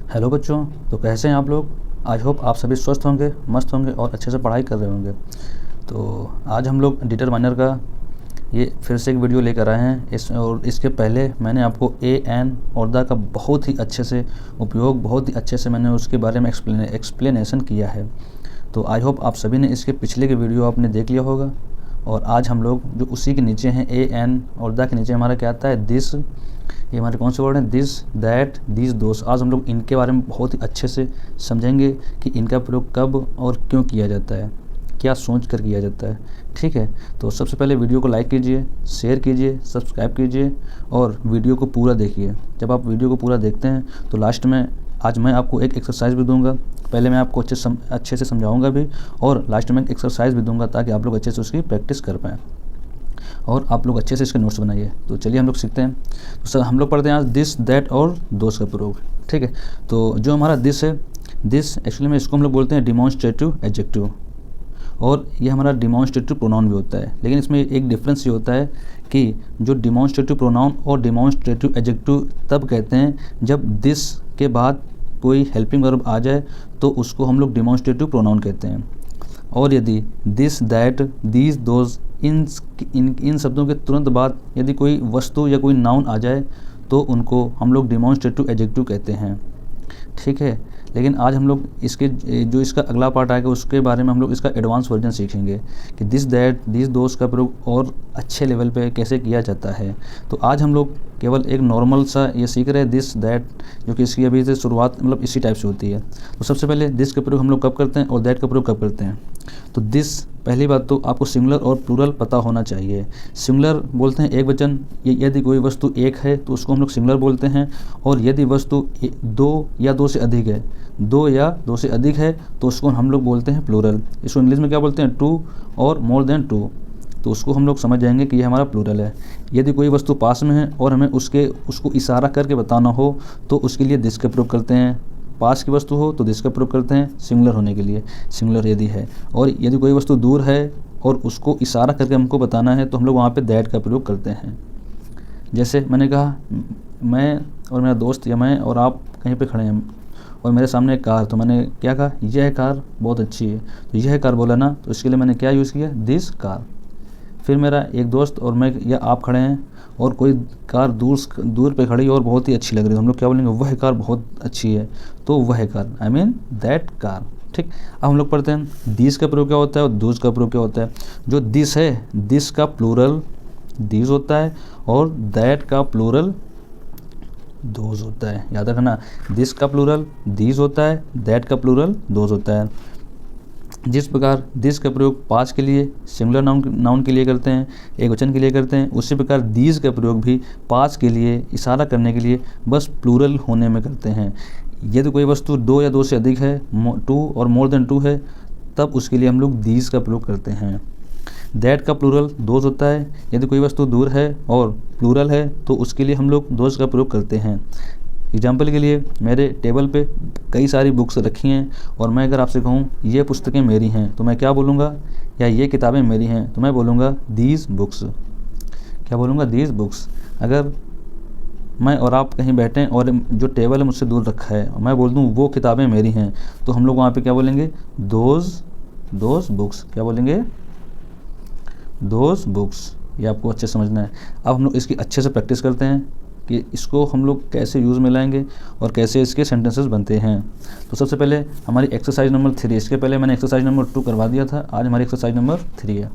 Hello बच्चों। तो कैसे हैं आप लोग? आई होप आप सभी स्वस्थ होंगे, मस्त होंगे और अच्छे से पढ़ाई कर रहे होंगे। तो आज हम लोग डिटरमाइनर का ये फिर से एक वीडियो लेकर आए हैं। और इसके पहले मैंने आपको ए एन और द का बहुत ही अच्छे से उपयोग, बहुत ही अच्छे से मैंने उसके बारे में एक्सप्लेनेशन किया है। तो आई होप आप सभी ने इसके पिछले के वीडियो आपने देख लिया होगा। और आज हम लोग जो उसी के नीचे हैं, ए एन और द के नीचे हमारा क्या आता है, दिस। ये हमारे कौन से वर्ड हैं? दिस, दैट, दीज, दोस। आज हम लोग इनके बारे में बहुत ही अच्छे से समझेंगे कि इनका प्रयोग कब और क्यों किया जाता है, क्या सोच कर किया जाता है। ठीक है, तो सबसे पहले वीडियो को लाइक कीजिए, शेयर कीजिए, सब्सक्राइब कीजिए और वीडियो को पूरा देखिए। जब आप वीडियो को पूरा देखते हैं तो लास्ट में आज मैं आपको एक एक्सरसाइज भी दूंगा। पहले मैं आपको अच्छे से समझाऊंगा भी और लास्ट में एक एक्सरसाइज भी दूंगा ताकि आप लोग अच्छे से उसकी प्रैक्टिस कर पाएँ और आप लोग अच्छे से इसके नोट्स बनाइए। तो चलिए हम लोग सीखते हैं। तो सर हम लोग पढ़ते हैं आज दिस, दैट और दोस का प्रयोग। ठीक है, तो जो हमारा दिस है, दिस एक्चुअली में इसको हम लोग बोलते हैं डिमॉन्स्ट्रेटिव एडजेक्टिव, और ये हमारा डिमॉन्स्ट्रेटिव प्रोनाउन भी होता है। लेकिन इसमें एक डिफरेंस ये होता है कि जो डिमॉन्स्ट्रेटिव प्रोनाउन और डिमॉन्स्ट्रेटिव एडजेक्टिव तब कहते हैं जब दिस के बाद कोई हेल्पिंग वर्ब आ जाए तो उसको हम लोग डिमॉन्स्ट्रेटिव प्रोनाउन कहते हैं। और यदि this, that, these, those in शब्दों के तुरंत बाद यदि कोई वस्तु या कोई नाउन आ जाए तो उनको हम लोग डिमॉन्स्ट्रेटिव एडजेक्टिव कहते हैं। ठीक है, लेकिन आज हम लोग इसके जो इसका अगला पार्ट आएगा उसके बारे में हम लोग इसका एडवांस वर्जन सीखेंगे कि दिस, दैट, दीज, दोस का प्रयोग और अच्छे लेवल पे कैसे किया जाता है। तो आज हम लोग केवल एक नॉर्मल सा ये सीख रहे हैं दिस, दैट, जो कि इसकी अभी से शुरुआत मतलब इसी टाइप से होती है। तो सबसे पहले दिस का प्रयोग हम लोग कब करते हैं और दैट का प्रयोग कब करते हैं। तो दिस, पहली बात तो आपको सिंगुलर और प्लूरल पता होना चाहिए। सिंगुलर बोलते हैं एक वचन, यदि कोई वस्तु एक है तो उसको हम लोग सिंगुलर बोलते हैं। और यदि वस्तु दो या दो से अधिक है, दो या दो से अधिक है तो उसको हम लोग बोलते हैं प्लूरल। इसको इंग्लिश में क्या बोलते हैं? टू और मोर देन टू। तो उसको हम लोग समझ जाएंगे कि ये हमारा प्लूरल है। यदि कोई वस्तु पास में है और हमें उसको इशारा करके बताना हो तो उसके लिए दिस का प्रयोग करते हैं। पास की वस्तु हो तो दिस का प्रयोग करते हैं सिंगुलर होने के लिए, सिंगुलर यदि है। और यदि कोई वस्तु दूर है और उसको इशारा करके हमको बताना है तो हम लोग वहाँ पे दैट का प्रयोग करते हैं। जैसे मैंने कहा, मैं और मेरा दोस्त या मैं और आप कहीं पे खड़े हैं और मेरे सामने एक कार, तो मैंने क्या कहा? यह कार बहुत अच्छी है। तो यह कार बोला ना, तो इसके लिए मैंने क्या यूज़ किया? This car. फिर मेरा एक दोस्त और मैं या आप खड़े हैं और कोई कार दूर पे खड़ी और बहुत ही अच्छी लग रही है, हम लोग क्या बोलेंगे? वह कार बहुत अच्छी है। तो वह car, I mean that car. ठीक, अब हम लोग पढ़ते हैं दिस का प्रयोग क्या होता है और दोज का प्रयोग क्या होता है। जो दिस है, दिस का प्लूरल दिस होता है और दैट का प्लूरल दोज होता है। याद रखना, दिस का प्लूरल दीज होता है, दैट का प्लूरल दोज होता है। जिस प्रकार दिस का प्रयोग पास के लिए, सिंगुलर नाउन के लिए करते हैं, एक वचन के लिए करते हैं, उसी प्रकार दीज का प्रयोग भी पास के लिए, इशारा करने के लिए, बस प्लूरल होने में करते हैं। यदि कोई वस्तु दो या दो से अधिक है, टू और मोर देन टू है, तब उसके लिए हम लोग दीज का प्रयोग करते हैं। दैट का प्लूरल दोज होता है। यदि कोई वस्तु दूर है और प्लूरल है तो उसके लिए हम लोग दोज का प्रयोग करते हैं। एग्जाम्पल के लिए, मेरे टेबल पे कई सारी बुक्स रखी हैं और मैं अगर आपसे कहूँ ये पुस्तकें मेरी हैं तो मैं क्या बोलूँगा? या ये किताबें मेरी हैं तो मैं बोलूँगा दीज बुक्स। क्या बोलूँगा? These books. अगर मैं और आप कहीं बैठे हैं और जो टेबल है मुझसे दूर रखा है और मैं बोल दूँ वो किताबें मेरी हैं, तो हम लोग वहाँ पे क्या बोलेंगे? Those books. क्या बोलेंगे? Those books. ये आपको अच्छे समझना है। अब हम लोग इसकी अच्छे से प्रैक्टिस करते हैं कि इसको हम लोग कैसे यूज़ में लाएंगे और कैसे इसके सेंटेंसेस बनते हैं। तो सबसे पहले हमारी एक्सरसाइज नंबर 3, इसके पहले मैंने एक्सरसाइज नंबर 2 करवा दिया था, आज हमारी एक्सरसाइज नंबर 3 है।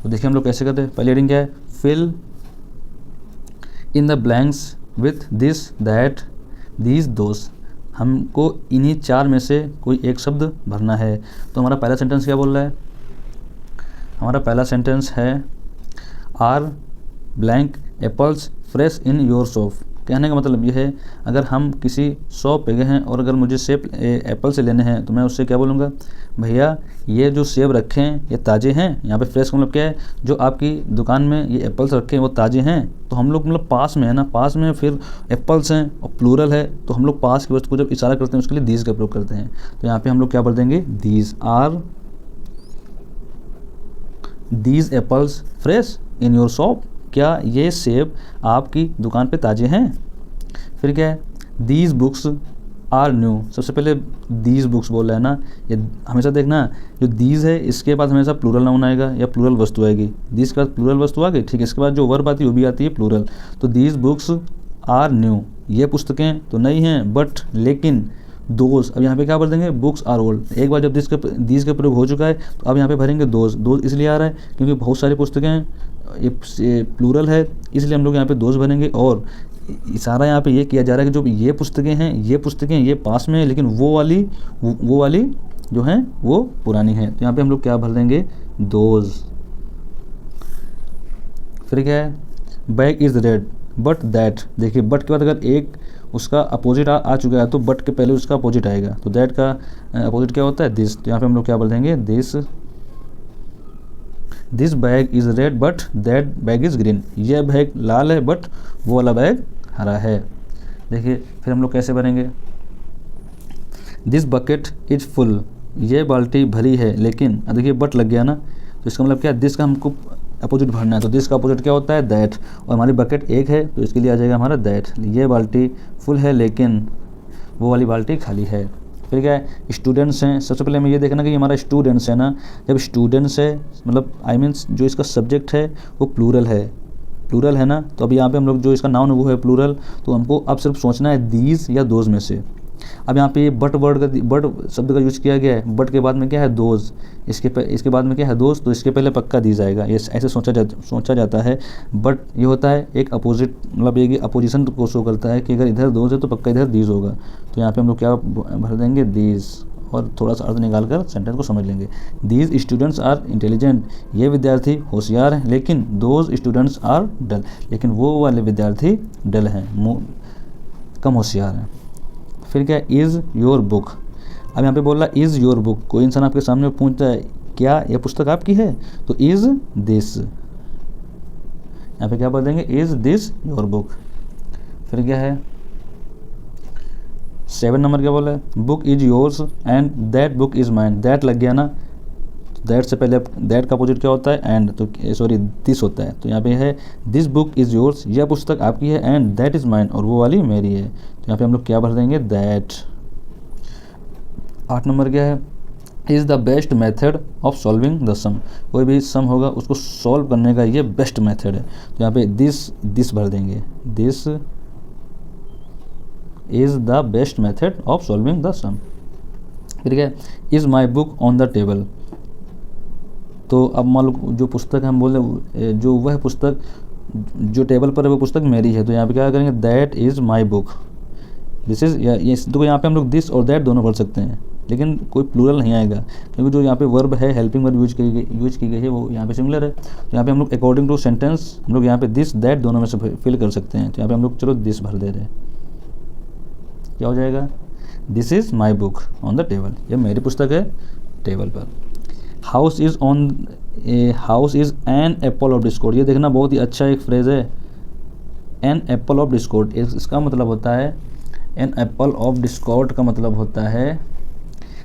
तो देखिए हम लोग कैसे करते हैं। पहली रीडिंग क्या है? Fill in the blanks with this, that, these, those. हमको इन्हीं 4 में से कोई एक शब्द भरना है। तो हमारा पहला सेंटेंस क्या बोल रहा है? हमारा पहला सेंटेंस है are blank apples fresh in your shop. कहने का मतलब ये है, अगर हम किसी शॉप पे गए हैं और अगर मुझे सेब एप्पल से लेने हैं तो मैं उससे क्या बोलूँगा? भैया ये जो सेब रखे हैं ये ताज़े हैं। यहाँ पे फ्रेश का मतलब क्या है? जो आपकी दुकान में ये एप्पल्स रखे हैं वो ताज़े हैं। तो हम लोग मतलब पास में है ना, पास में फिर एप्पल्स हैं और प्लूरल है, तो हम लोग पास की वस्तु को जब इशारा करते हैं उसके लिए दीज का प्रयोग करते हैं। तो यहाँ पर हम लोग क्या बोल देंगे? These are these apples fresh in your shop. क्या ये सेब आपकी दुकान पे ताज़े हैं? फिर क्या है? दीज बुक्स आर न्यू, सबसे पहले दीज बुक्स बोल रहा है ना, ये हमेशा देखना जो दीज है इसके बाद हमेशा प्लूरल नाउन आएगा या प्लूरल वस्तु आएगी। दीज के बाद प्लूरल वस्तु आ गई, ठीक है। इसके बाद जो वर्ब आती है वो भी आती है प्लूरल। तो दीज बुक्स आर न्यू, ये पुस्तकें तो नई हैं, बट लेकिन दोज, अब यहाँ पे क्या भर देंगे, बुक्स आर ओल्ड। एक बार जब दीज का प्रयोग हो चुका है तो अब यहाँ पे भरेंगे दोज। दोज इसलिए आ रहा है क्योंकि बहुत सारी पुस्तकें हैं, ये प्लूरल है, इसलिए हम लोग यहाँ पे दोज भरेंगे। और इशारा यहाँ पे ये किया जा रहा है कि जो ये पुस्तकें हैं ये पास में है, लेकिन वो वाली जो हैं वो पुरानी है। तो यहाँ पे हम लोग क्या भर देंगे, दोज। फिर क्या है, bag is red but that, देखिए बट के बाद अगर एक उसका अपोजिट आ चुका है तो बट के पहले उसका अपोजिट आएगा। तो दैट का अपोजिट क्या होता है, दिस। तो यहाँ पे हम लोग क्या बोल देंगे, this bag is red but that bag is green, यह बैग लाल है बट वो वाला बैग हरा है। देखिए फिर हम लोग कैसे भरेंगे, दिस बकेट इज फुल, ये बाल्टी भरी है लेकिन, देखिए बट लग गया ना, तो इसका मतलब क्या है, दिस का हमको अपोजिट भरना है। तो दिस का अपोजिट क्या होता है, दैट। और हमारी बकेट एक है तो इसके लिए आ जाएगा हमारा दैट। ये बाल्टी फुल है लेकिन वो वाली बाल्टी खाली है। फिर क्या है, स्टूडेंट्स हैं। सबसे पहले हमें ये देखना कि हमारा स्टूडेंट्स है ना, जब स्टूडेंट्स है मतलब आई मीन्स जो इसका सब्जेक्ट है वो प्लूरल है ना, तो अभी यहाँ पे हम लोग जो इसका नाउन है वो है प्लूरल। तो हमको अब सिर्फ सोचना है दीज या दोज में से। अब यहाँ पे बट शब्द का यूज किया गया है, बट के बाद में क्या है, दोज। इसके बाद में क्या है, दोज। तो इसके पहले पक्का दीज आएगा, ये ऐसे सोचा जाता है। बट ये होता है एक अपोजिट, मतलब एक अपोजिशन को शो करता है कि अगर इधर दोज है तो पक्का इधर दीज होगा। तो यहाँ पे हम लोग क्या भर देंगे, दीज, और थोड़ा सा अर्थ निकाल कर सेंटेंस को समझ लेंगे। दीज स्टूडेंट्स आर इंटेलिजेंट, ये विद्यार्थी होशियार हैं, लेकिन दोज स्टूडेंट्स आर डल, लेकिन वो वाले विद्यार्थी डल हैं, कम होशियार हैं। फिर क्या, इज़ योर बुक। अब यहाँ पे बोल रहा इज़ योर बुक, कोई इंसान आपके सामने पूछता है क्या यह पुस्तक आपकी है, तो इज़ दिस, यहाँ पे क्या बोल देंगे, इज़ दिस योर बुक। फिर क्या है, 7 नंबर क्या बोला है, book is yours and that book is mine. That लग गया ना, दैट से पहले दैट का अपोजिट क्या होता है, एंड, तो सॉरी दिस होता है। तो यहाँ पे है दिस बुक इज़ योर्स, यह पुस्तक आपकी है, एंड दैट इज़ माइन, और वो वाली मेरी है। तो यहाँ पे हम लोग क्या भर देंगे, दैट। 8 नंबर क्या है, is the best method of solving the sum. कोई भी सम होगा उसको सॉल्व करने का ये बेस्ट मेथड है। तो यहाँ पे दिस भर देंगे, this is the best method of solving the sum. फिर क्या है, is my book on the table. तो अब मान लो जो पुस्तक हम बोल रहे जो वह पुस्तक जो टेबल पर है वो पुस्तक मेरी है। तो यहाँ पे क्या करेंगे, that is my book, this is, ये तो यहाँ पे हम लोग दिस और दैट दोनों भर सकते हैं, लेकिन कोई प्लूरल नहीं आएगा क्योंकि जो यहाँ पे वर्ब है, हेल्पिंग वर्ब यूज की गई है, वो यहाँ पे सिमिलर है। तो यहाँ पे हम लोग अकॉर्डिंग टू सेंटेंस हम लोग यहाँ पे दिस दैट दोनों में से फिल कर सकते हैं। तो यहाँ पे हम लोग चलो दिस भर दे रहे हैं, क्या हो जाएगा, this is my book on the table, ये मेरी पुस्तक है टेबल पर। House is an apple of Discord, ये देखना बहुत ही अच्छा एक फ्रेज़ है, एन एप्पल ऑफ डिस्कॉर्ड। इसका मतलब होता है, एन एप्पल ऑफ डिस्कॉर्ड का मतलब होता है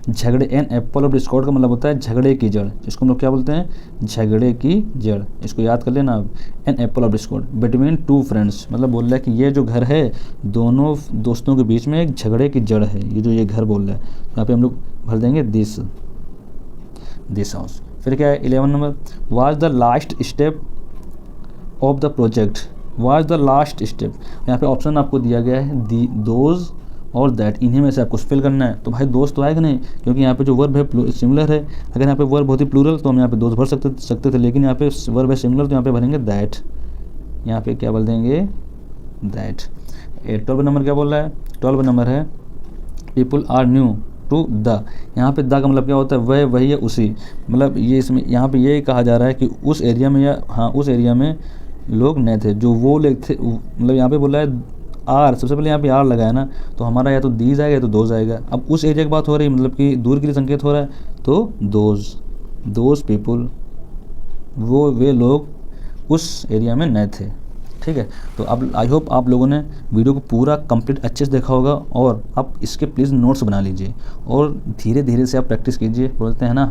झगड़े। एन एप्पल ऑफ डिस्कॉर्ड का मतलब होता है झगड़े की जड़, इसको हम लोग क्या बोलते हैं, झगड़े की जड़। इसको याद कर लेना आप, an apple of discord. Between two friends मतलब बोल रहा है कि ये जो घर है दोनों दोस्तों के बीच में एक झगड़े की जड़ है, ये जो ये घर बोल रहा है। यहाँ पे हम लोग भर देंगे दिस हाउस। फिर क्या है, 11 number, was the last step of the project. Was the last step, यहाँ पे ऑप्शन आपको दिया गया है दोज और दैट, इन्हीं में से आपको फिल करना है। तो भाई दोस्त तो आएगा नहीं क्योंकि यहाँ पे जो वर्ब है सिमिलर है। अगर यहाँ पे वर्ब होती प्लूरल तो हम यहाँ पे दोस्त भर सकते थे, लेकिन यहाँ पे वर्ब है सिमिलर तो यहाँ पे भरेंगे दैट। यहाँ पे क्या बोल देंगे, दैट। 12 नंबर क्या बोल रहा है, 12 नंबर है people are new to the. यहाँ पे द का मतलब क्या होता है, वह, वही, या उसी। मतलब ये इसमें यहाँ पे ये कहा जा रहा है कि उस एरिया में, या हाँ उस एरिया में लोग नए थे, जो वो लोग थे। मतलब यहाँ पे बोला है आर, सबसे पहले यहाँ पे आर लगाया ना, तो हमारा या तो दीज आएगा या तो दोज आएगा। अब उस एरिया की बात हो रही है, मतलब कि दूर के लिए संकेत हो रहा है, तो दोज पीपुल, वे लोग उस एरिया में नए थे। ठीक है, तो अब आई होप आप लोगों ने वीडियो को पूरा कंप्लीट अच्छे से देखा होगा, और आप इसके प्लीज़ नोट्स बना लीजिए और धीरे धीरे से आप प्रैक्टिस कीजिए। बोलते हैं ना,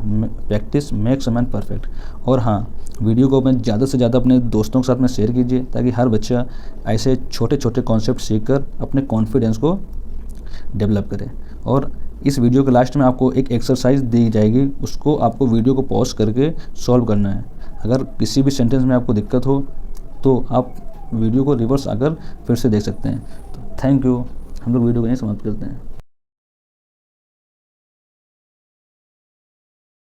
practice makes a man perfect. और हाँ, वीडियो को अपने ज़्यादा से ज़्यादा अपने दोस्तों के साथ में शेयर कीजिए ताकि हर बच्चा ऐसे छोटे छोटे कॉन्सेप्ट सीखकर अपने कॉन्फिडेंस को डेवलप करें। और इस वीडियो के लास्ट में आपको एक एक्सरसाइज दी जाएगी, उसको आपको वीडियो को पॉज करके सॉल्व करना है। अगर किसी भी सेंटेंस में आपको दिक्कत हो तो आप वीडियो को रिवर्स आकर फिर से देख सकते हैं। तो थैंक यू, हम लोग वीडियो को यहीं समाप्त करते हैं।